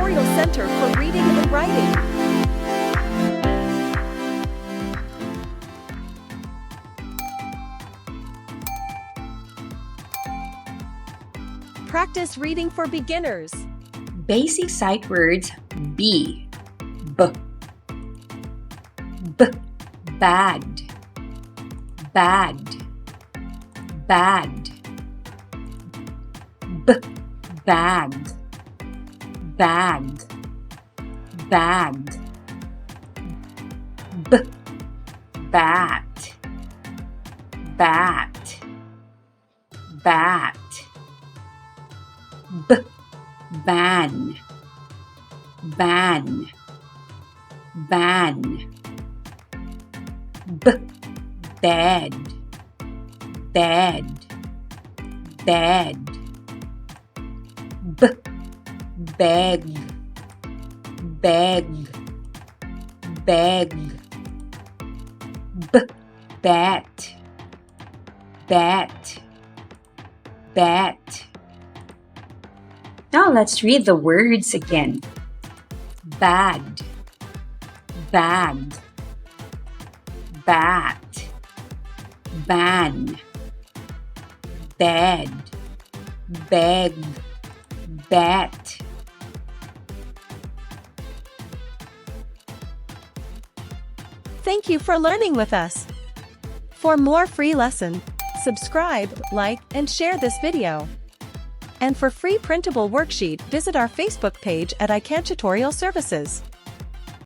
Tutorial Center for Reading and Writing. Practice reading for beginners. Basic sight words: b, bagged, bagged, bagged, bagged, bagged, bagged, bat, bat, bat, ban, ban, ban, bed, bed, bed, beg, beg, beg, bet, bet, bet. Now let's read the words again. Bagged, bagged, bat, ban, bed, beg, bet. Thank you for learning with us. For more free lesson, subscribe, like, and share this video. And for free printable worksheet, visit our Facebook page at iCan Tutorial Services.